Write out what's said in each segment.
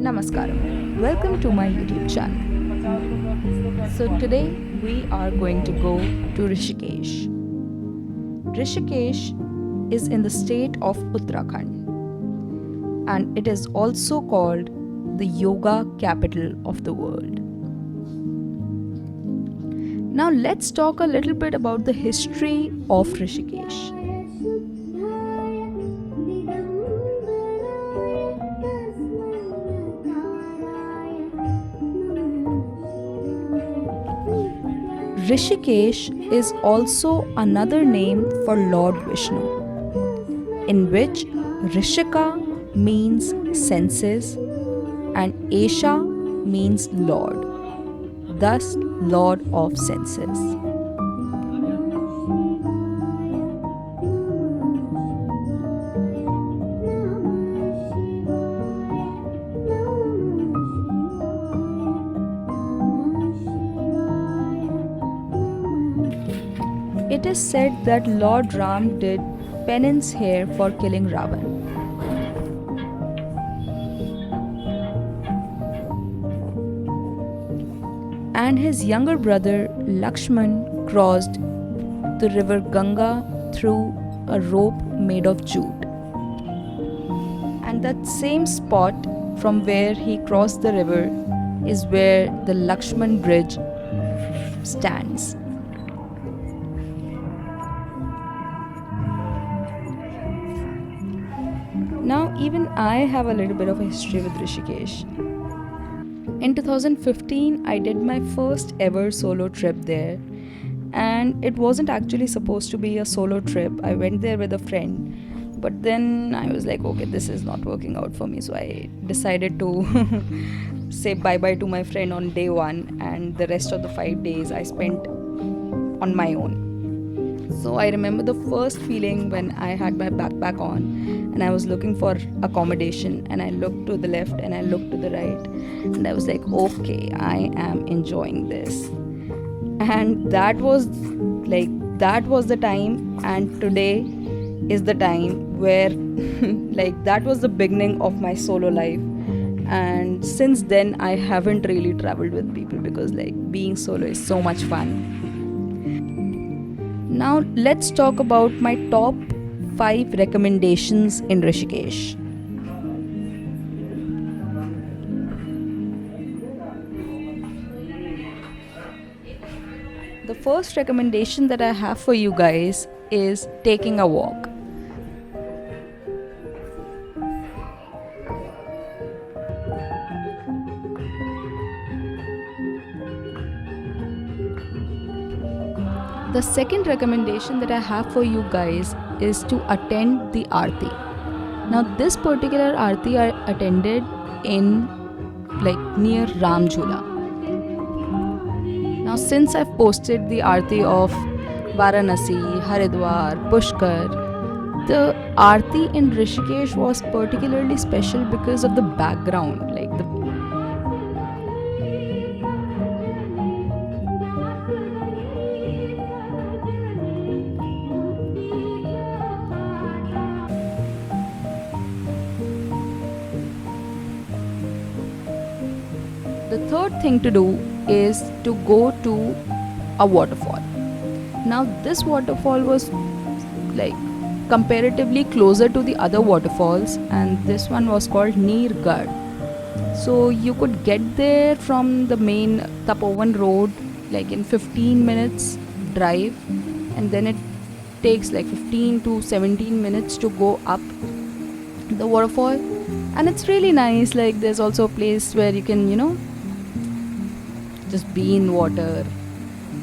Namaskaram. Welcome to my YouTube channel. So today we are going to go to Rishikesh. Rishikesh is in the state of Uttarakhand and it is also called the yoga capital of the world. Now let's talk a little bit about the history of Rishikesh. Rishikesh is also another name for Lord Vishnu, in which Rishika means senses and Esha means Lord, thus Lord of senses. It is said that Lord Ram did penance here for killing Ravan. And his younger brother Lakshman crossed the river Ganga through a rope made of jute. And that same spot from where he crossed the river is where the Lakshman Bridge stands. Now, even I have a little bit of a history with Rishikesh. In 2015, I did my first ever solo trip there, and it wasn't actually supposed to be a solo trip. I went there with a friend, but then I was like, okay, this is not working out for me, so I decided to say bye-bye to my friend on day one, and the rest of the 5 days I spent on my own. So I remember the first feeling when I had my backpack on and I was looking for accommodation, and I looked to the left and I looked to the right, and I was like, okay, I am enjoying this. And that was the time, and today is the time where that was the beginning of my solo life. And since then I haven't really traveled with people because being solo is so much fun. Now let's talk about my top 5 recommendations in Rishikesh. The first recommendation that I have for you guys is taking a walk. The second recommendation that I have for you guys is to attend the Aarti. Now this particular Aarti I attended in near Ram Jhula. Now since I've posted the Aarti of Varanasi, Haridwar, Pushkar, the Aarti in Rishikesh was particularly special because of the background, The third thing to do is to go to a waterfall. Now this waterfall was comparatively closer to the other waterfalls, and this one was called Neergarh. So you could get there from the main Tapovan road in 15 minutes drive, and then it takes 15 to 17 minutes to go up, the waterfall, and it's really nice. Like there's also a place where you can, just be in water,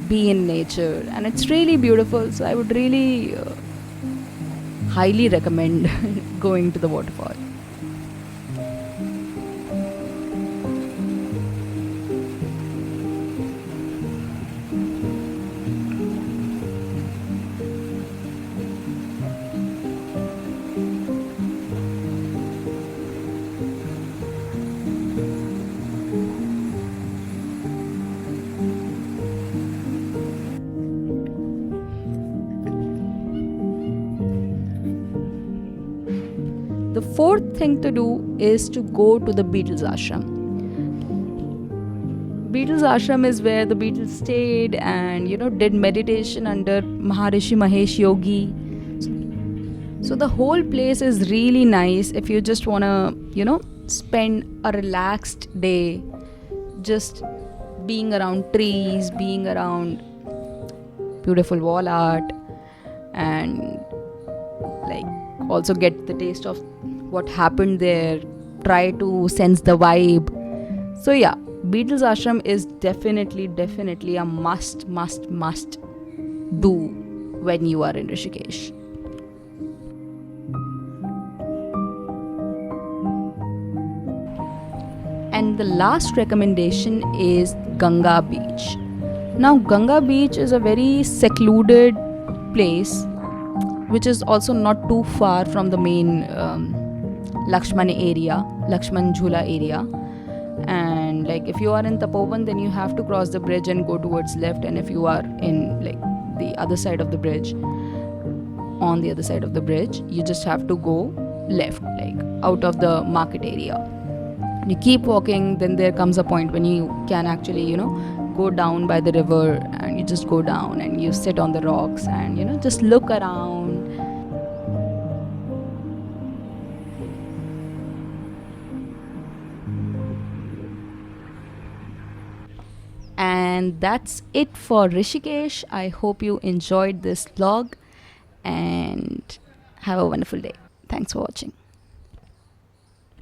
be in nature, and it's really beautiful. So I would really highly recommend going to the waterfall. The fourth thing to do is to go to the Beatles ashram. Beatles ashram is where the Beatles stayed and did meditation under Maharishi Mahesh Yogi. So the whole place is really nice if you just want to spend a relaxed day just being around trees, being around beautiful wall art, and like also get the taste of what happened there, try to sense the vibe. So yeah, Beatles ashram is definitely a must do when you are in Rishikesh. And the last recommendation is Ganga Beach. Now Ganga Beach is a very secluded place which is also not too far from the main Lakshman Jhula area. And like if you are in Tapovan, then you have to cross the bridge and go towards left, and if you are in like the other side of the bridge, on the other side of the bridge, you just have to go left, like out of the market area. You keep walking, then there comes a point when you can actually go down by the river, and you just go down and you sit on the rocks and just look around. And that's it for Rishikesh. I hope you enjoyed this vlog and have a wonderful day. Thanks for watching.